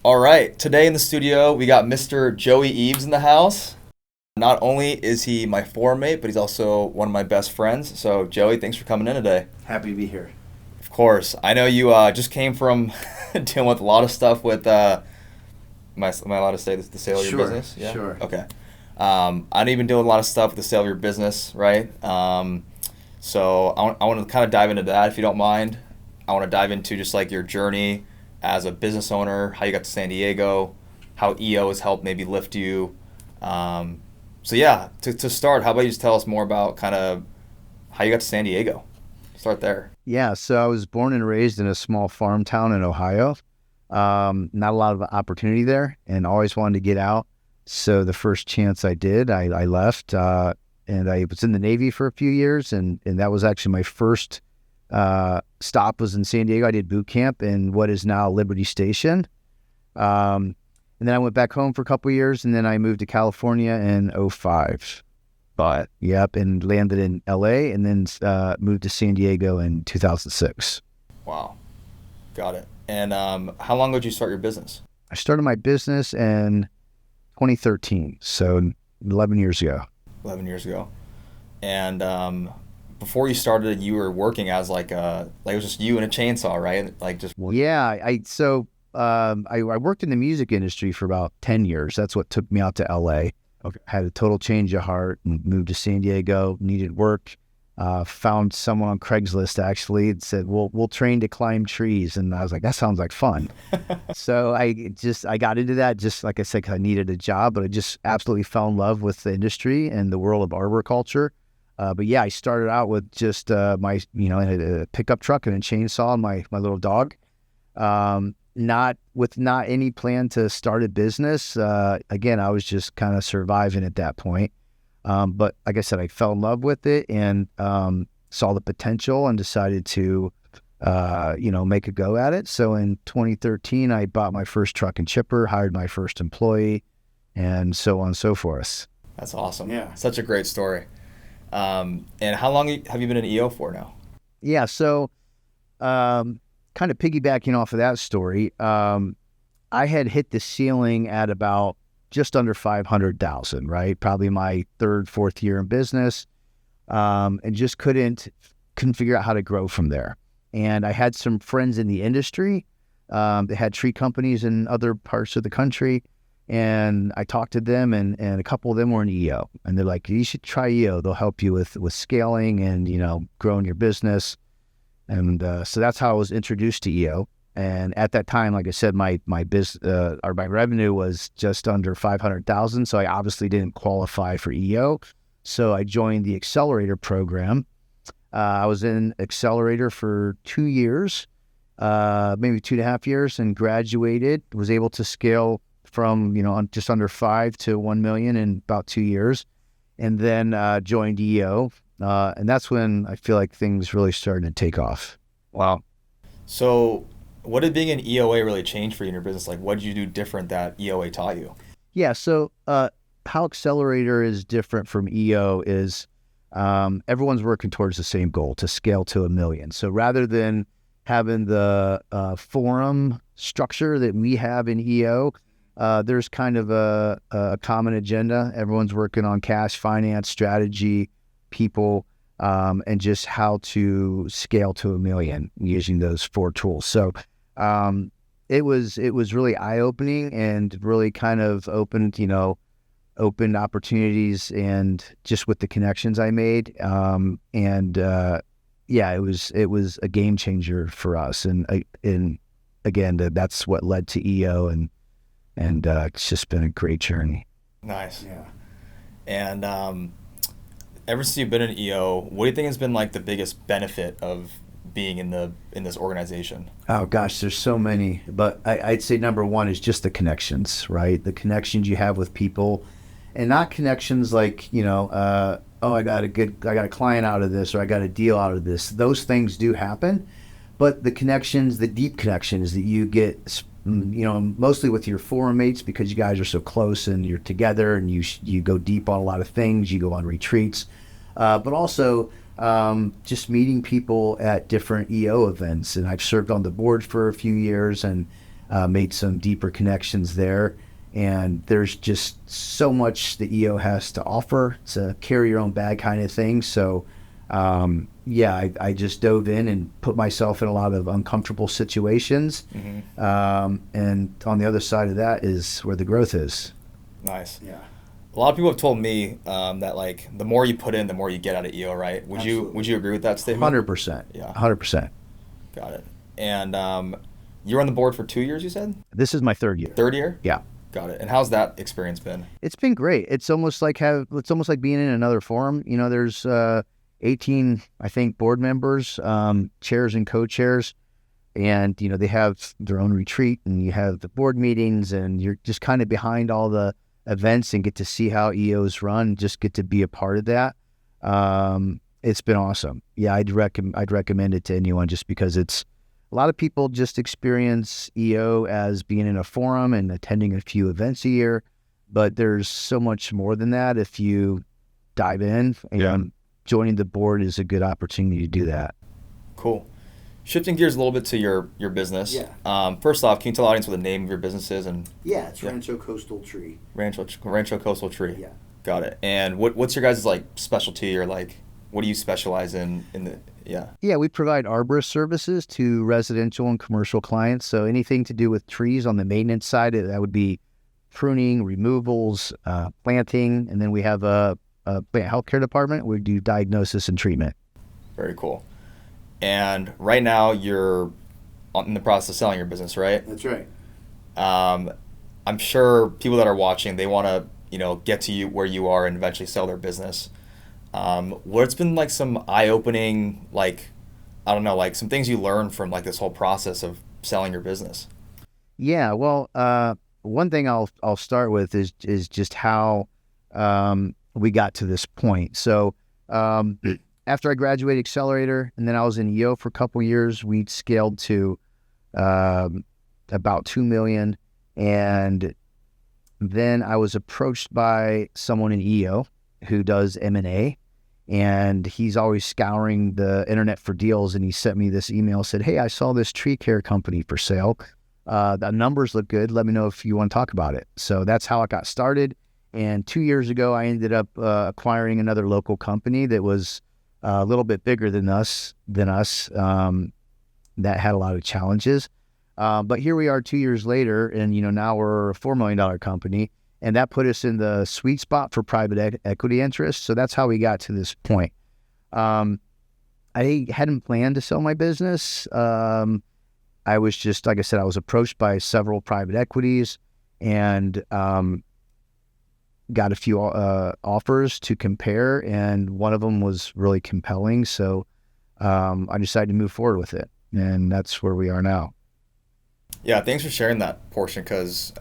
All right, today in the studio we got Mr. Joey Eves in the house. Not only is he my floor mate, but he's also one of my best friends. So, Joey, thanks for coming in today. Happy to be here. Of course, I know you just came from dealing with a lot of stuff with. Am I allowed to say this, the sale of your Sure, business? Yeah. sure. Okay. I didn't even deal with a lot of stuff with the sale of your business, right? So I want to kind of dive into that if you don't mind. I want to dive into just like your journey as a business owner, how you got to San Diego, how EO has helped maybe lift you. Um, so yeah, to start, how about you just tell us more about kind of how you got to San Diego? Start there. Yeah, so I was born and raised in a small farm town in Ohio. Not a lot of opportunity there, and always wanted to get out. So the first chance I did, I left, and I was in the Navy for a few years, and that was actually my first stop was in San Diego. I did boot camp in what is now Liberty Station. And then I went back home for a couple of years, and then I moved to California in '05. But yep, and landed in LA, and then moved to San Diego in 2006. Wow, got it. And how long ago did you start your business? I started my business in 2013, so 11 years ago. 11 years ago. And before you started, you were working as like it was just you and a chainsaw, right? Like just working. Yeah, I worked in the music industry for about 10 years. That's what took me out to LA. Okay. Had a total change of heart and moved to San Diego, needed work. Found someone on Craigslist actually that said, we'll train to climb trees. And I was like, that sounds like fun. So I got into that just like I said, 'cause I needed a job, but I just absolutely fell in love with the industry and the world of arboriculture. But yeah, I started out with just a pickup truck and a chainsaw and my little dog. Not any plan to start a business. Again, I was just kind of surviving at that point. But like I said, I fell in love with it and saw the potential and decided to, make a go at it. So in 2013, I bought my first truck and chipper, hired my first employee, and so on and so forth. That's awesome. Yeah. Such a great story. And how long have you been in EO for now? Yeah. So, kind of piggybacking off of that story, I had hit the ceiling at about just under 500,000, right? Probably my third, fourth year in business, and just couldn't figure out how to grow from there. And I had some friends in the industry. They had tree companies in other parts of the country. And I talked to them, and a couple of them were in EO. And they're like, you should try EO. They'll help you with scaling and, growing your business. And so that's how I was introduced to EO. And at that time, like I said, my revenue was just under 500,000. So I obviously didn't qualify for EO. So I joined the accelerator program. I was in accelerator for 2 years, maybe 2.5 years, and graduated. Was able to scale from just under 5 to 1 million in about 2 years, and then joined EO. And that's when I feel like things really started to take off. Wow. So what did being an EOA really change for you in your business? Like, what did you do different that EOA taught you? Yeah. So how Accelerator is different from EO is everyone's working towards the same goal, to scale to 1 million. So rather than having the forum structure that we have in EO, there's kind of a common agenda. Everyone's working on cash, finance, strategy, people, and just how to scale to 1 million using those 4 tools. So it was really eye-opening and really kind of opened opportunities, and just with the connections I made. Yeah, it was a game changer for us. And again, that's what led to EO, and it's just been a great journey. Nice. Yeah. And ever since you've been in EO, what do you think has been like the biggest benefit of being in this organization? Oh gosh, there's so many, but I'd say number one is just the connections, right? The connections you have with people, and not connections like, oh, I got a client out of this, or I got a deal out of this. Those things do happen, but the connections, the deep connections that you get, mostly with your forum mates, because you guys are so close and you're together, and you go deep on a lot of things. You go on retreats, but also just meeting people at different EO events. And I've served on the board for a few years, and made some deeper connections there. And there's just so much the EO has to offer. It's a carry your own bag kind of thing. So, I just dove in and put myself in a lot of uncomfortable situations. And on the other side of that is where the growth is. Nice. Yeah. A lot of people have told me that like the more you put in, the more you get out of EO, right? Would you agree with that statement? 100%. Yeah. 100%. Got it. And you were on the board for 2 years, you said? This is my third year. Third year? Yeah. Got it. And how's that experience been? It's been great. It's almost like being in another forum. You know, there's 18, I think, board members, chairs and co-chairs, and you know they have their own retreat, and you have the board meetings, and you're just kind of behind all the events and get to see how EOs run. Just get to be a part of that. It's been awesome. Yeah, I'd recommend it to anyone just because it's. A lot of people just experience EO as being in a forum and attending a few events a year, but there's so much more than that if you dive in, and joining the board is a good opportunity to do that. Cool. Shifting gears a little bit to your business. Yeah. First off, can you tell the audience what the name of your business is? It's Rancho Coastal Tree. Rancho Coastal Tree. Yeah. Got it. And what's your guys' like specialty, or like what do you specialize in the Yeah, we provide arborist services to residential and commercial clients. So anything to do with trees on the maintenance side, that would be pruning, removals, planting, and then we have a plant healthcare department. We do diagnosis and treatment. Very cool. And right now you're in the process of selling your business, right? That's right. I'm sure people that are watching, they want to, get to you where you are and eventually sell their business. What's been like some eye-opening, like, I don't know, like some things you learned from like this whole process of selling your business? Yeah, well, one thing I'll start with is just how we got to this point. So after I graduated Accelerator, and then I was in EO for a couple years, we scaled to about 2 million, and then I was approached by someone in EO who does M&A, and he's always scouring the internet for deals, and he sent me this email, said, "Hey, I saw this tree care company for sale. The numbers look good. Let me know if you want to talk about it." So that's how it got started. And 2 years ago, I ended up acquiring another local company that was a little bit bigger than us, that had a lot of challenges. But here we are 2 years later, and now we're a $4 million company. And that put us in the sweet spot for private equity interests. So that's how we got to this point. I hadn't planned to sell my business. I was just, like I said, I was approached by several private equities and got a few offers to compare. And one of them was really compelling. So I decided to move forward with it. And that's where we are now. Yeah, thanks for sharing that portion, because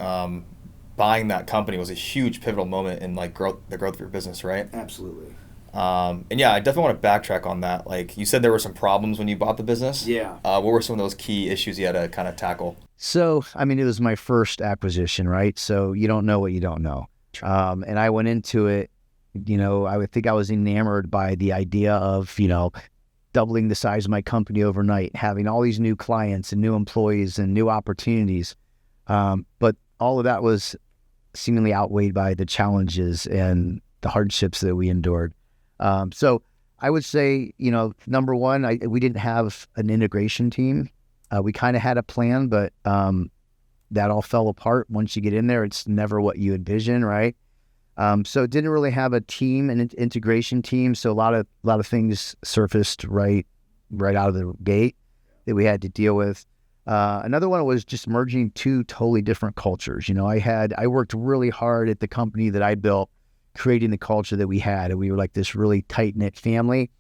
buying that company was a huge pivotal moment in like the growth of your business, right? Absolutely. And yeah, I definitely want to backtrack on that. Like you said, there were some problems when you bought the business. Yeah. What were some of those key issues you had to kind of tackle? So, it was my first acquisition, right? So you don't know what you don't know. And I went into it, I would think I was enamored by the idea of, doubling the size of my company overnight, having all these new clients and new employees and new opportunities. But all of that was seemingly outweighed by the challenges and the hardships that we endured. So I would say, number one, we didn't have an integration team. We kind of had a plan, but that all fell apart. Once you get in there, it's never what you envision, right? So didn't really have a team, an integration team. So a lot of things surfaced right out of the gate that we had to deal with. Another one was just merging two totally different cultures. I worked really hard at the company that I built, creating the culture that we had, and we were like this really tight-knit family.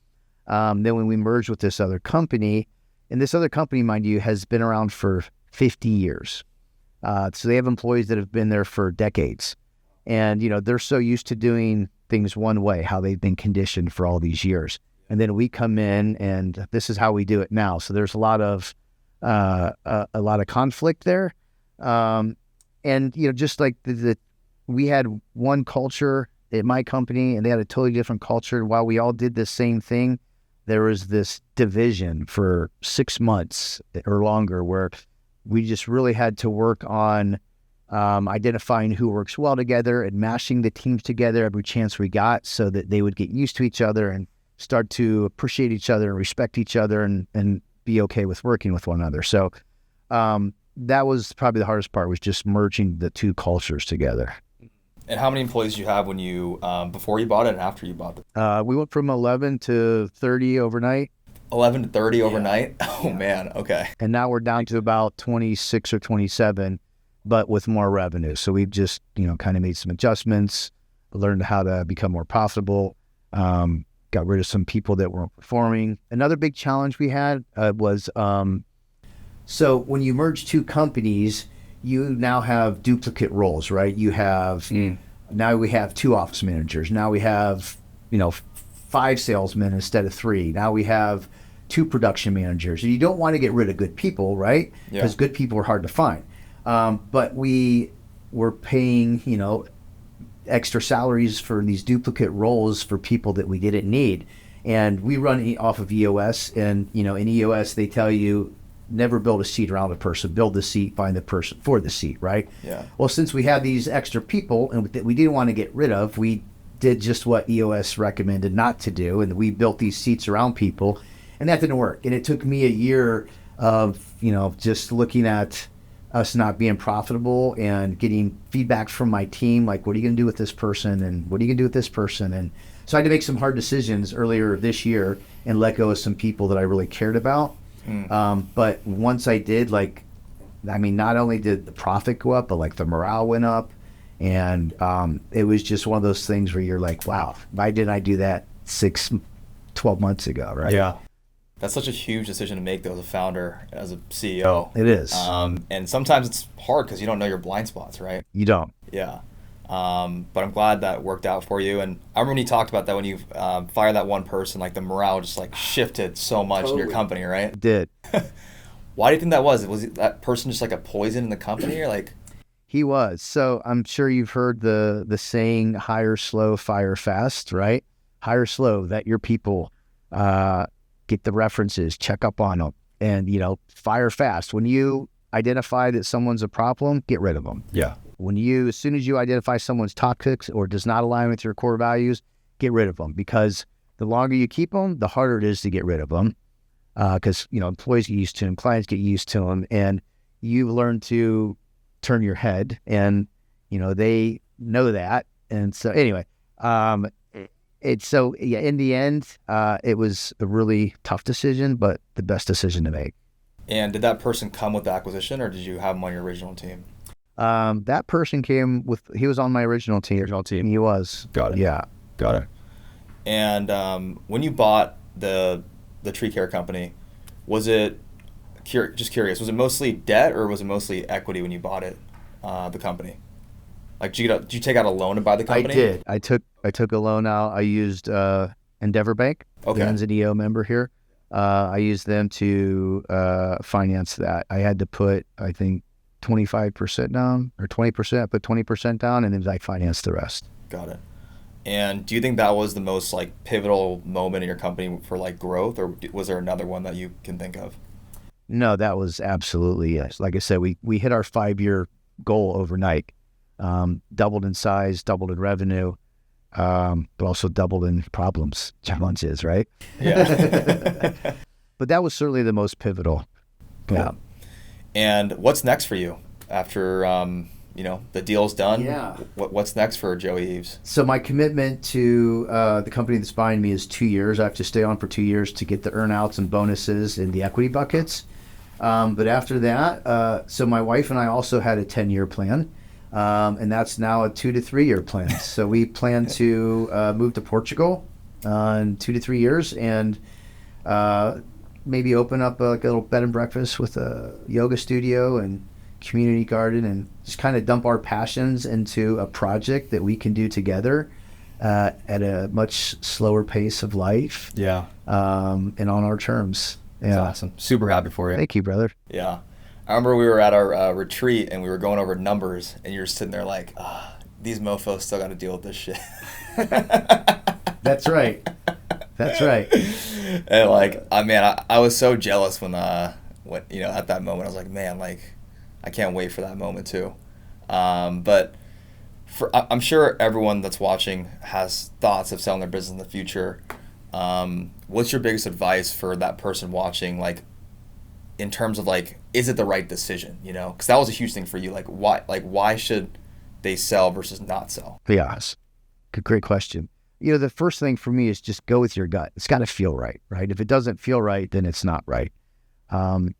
Then when we merged with this other company, and this other company, mind you, has been around for 50 years. So they have employees that have been there for decades. And, they're so used to doing things one way, how they've been conditioned for all these years. And then we come in, and this is how we do it now. So there's a lot of conflict there. And, just like we had one culture at my company, and they had a totally different culture. While we all did the same thing, there was this division for 6 months or longer where we just really had to work on identifying who works well together and mashing the teams together every chance we got so that they would get used to each other and start to appreciate each other and respect each other and be okay with working with one another. So that was probably the hardest part, was just merging the two cultures together. And how many employees did you have when you before you bought it and after you bought it? We went from 11 to 30 overnight. 11 to 30 overnight? Oh, man. Okay. And now we're down to about 26 or 27, but with more revenue. So we've just, kind of made some adjustments, learned how to become more profitable, got rid of some people that weren't performing. Another big challenge we had was, so when you merge two companies, you now have duplicate roles, right? You have, now we have 2 office managers. Now we have, 5 salesmen instead of 3. Now we have 2 production managers. And you don't want to get rid of good people, right? Because good people are hard to find. But we were paying, extra salaries for these duplicate roles for people that we didn't need. And we run off of EOS, and, in EOS, they tell you, never build a seat around a person, build the seat, find the person for the seat, right? Yeah. Well, since we had these extra people and that we didn't want to get rid of, we did just what EOS recommended not to do, and we built these seats around people, and that didn't work. And it took me a year of, just looking at us not being profitable and getting feedback from my team, like, what are you going to do with this person, and what are you going to do with this person? And so I had to make some hard decisions earlier this year and let go of some people that I really cared about. But once I did, not only did the profit go up, but the morale went up. And it was just one of those things where you're like, wow, why didn't I do that 12 months ago, right? Yeah. That's such a huge decision to make, though, as a founder, as a CEO. It is. And sometimes it's hard because you don't know your blind spots, right? You don't. Yeah. But I'm glad that worked out for you. And I remember when you talked about that, when you fired that one person, the morale just shifted so much in your company, right? It did. Why do you think that was? Was that person just a poison in the company, or He was. So I'm sure you've heard the saying, hire slow, fire fast, right? Hire slow, vet your people, get the references, check up on them, and, fire fast. When you identify that someone's a problem, get rid of them. Yeah. As soon as you identify someone's toxic or does not align with your core values, get rid of them, because the longer you keep them, the harder it is to get rid of them. Because, employees get used to them, clients get used to them, and you learn to turn your head, and, they know that. And so anyway, in the end, it was a really tough decision, but the best decision to make. And did that person come with the acquisition, or did you have him on your original team? That person he was on my original team. He was. Got it. Yeah. Got it. And when you bought the tree care company, was it, just curious, was it mostly debt or was it mostly equity when you bought it, the company? Did you take out a loan to buy the company? I did. I took a loan out. I used Endeavor Bank. Okay. Dan's an EO member here. I used them to finance that. I had to put, I think, 25% down, or 20%. I put 20% down, and then I financed the rest. Got it. And do you think that was the most pivotal moment in your company for growth, or was there another one that you can think of? No, that was absolutely, yes. Like I said, we hit our 5-year goal overnight. Doubled in size, doubled in revenue, but also doubled in challenges, right? Yeah. But that was certainly the most pivotal. Cool. Yeah. And what's next for you after the deal's done? Yeah. What's next for Joey Eves? So my commitment to the company that's buying me is 2 years. I have to stay on for 2 years to get the earnouts and bonuses in the equity buckets. But after that, so my wife and I also had a 10-year plan. And that's now a 2 to 3 year plan. So we plan to move to Portugal in 2 to 3 years, and maybe open up a little bed and breakfast with a yoga studio and community garden, and just kind of dump our passions into a project that we can do together at a much slower pace of life. Yeah. And on our terms. Yeah. That's awesome. Super happy for you. Thank you, brother. Yeah. I remember we were at our retreat and we were going over numbers, and you're sitting there these mofos still got to deal with this shit. That's right. That's right. And I was so jealous when when, at that moment. I was like, man, like, I can't wait for that moment too. But I'm sure everyone that's watching has thoughts of selling their business in the future. What's your biggest advice for that person watching, like, in terms of, like, is it the right decision, because that was a huge thing for you. Like, why should they sell versus not sell? Yes. Great question. The first thing for me is just go with your gut. It's got to feel right, right? If it doesn't feel right, then it's not right.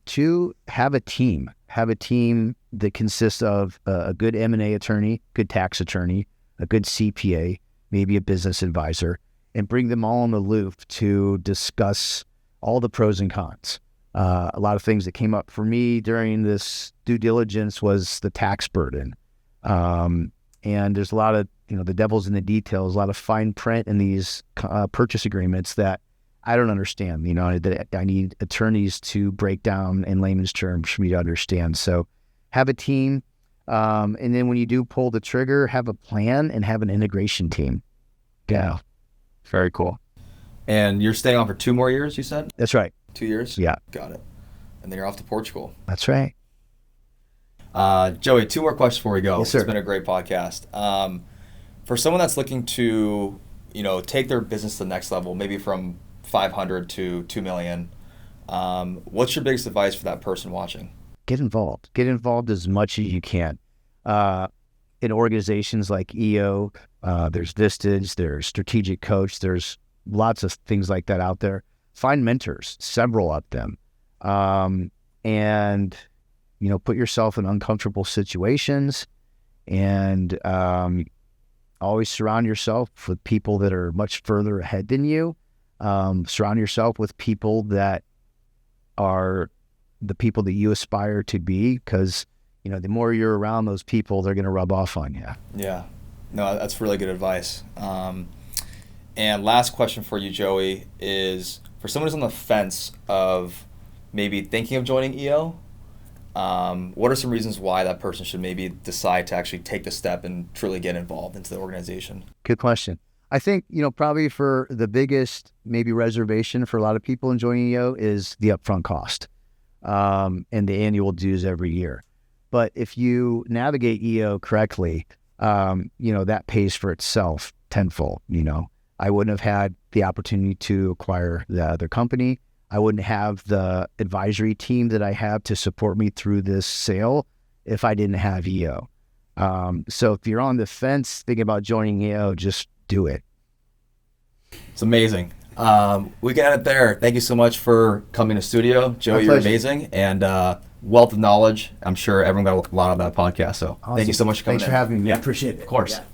Two, have a team. Have a team that consists of a good M&A attorney, good tax attorney, a good CPA, maybe a business advisor, and bring them all in the loop to discuss all the pros and cons. A lot of things that came up for me during this due diligence was the tax burden. And there's a lot of, the devil's in the details, a lot of fine print in these purchase agreements that I don't understand, that I need attorneys to break down in layman's terms for me to understand. So have a team. And then when you do pull the trigger, have a plan and have an integration team. Yeah. Very cool. And you're staying on for 2 more years, you said? That's right. 2 years? Yeah. Got it. And then you're off to Portugal. That's right. Joey, 2 more questions before we go. Yes, sir. It's been a great podcast. For someone that's looking to, take their business to the next level, maybe from 500 to 2 million, what's your biggest advice for that person watching? Get involved. Get involved as much as you can. In organizations like EO, there's Vistage, there's Strategic Coach, there's lots of things like that out there. Find mentors, several of them. And, put yourself in uncomfortable situations, and always surround yourself with people that are much further ahead than you. Surround yourself with people that are the people that you aspire to be, because, the more you're around those people, they're going to rub off on you. Yeah. No, that's really good advice. And last question for you, Joey, is for someone who's on the fence of maybe thinking of joining EO, what are some reasons why that person should maybe decide to actually take the step and truly get involved into the organization? Good question. I think, probably for the biggest maybe reservation for a lot of people in joining EO is the upfront cost, and the annual dues every year. But if you navigate EO correctly, that pays for itself tenfold. I wouldn't have had the opportunity to acquire the other company. I wouldn't have the advisory team that I have to support me through this sale if I didn't have EO. So if you're on the fence thinking about joining EO, just do it. It's amazing. We got it there. Thank you so much for coming to studio. Joey, you're amazing. And wealth of knowledge. I'm sure everyone got a lot of that podcast. So thank you so much for coming in. Thanks for having me. I appreciate it. Of course. Yeah.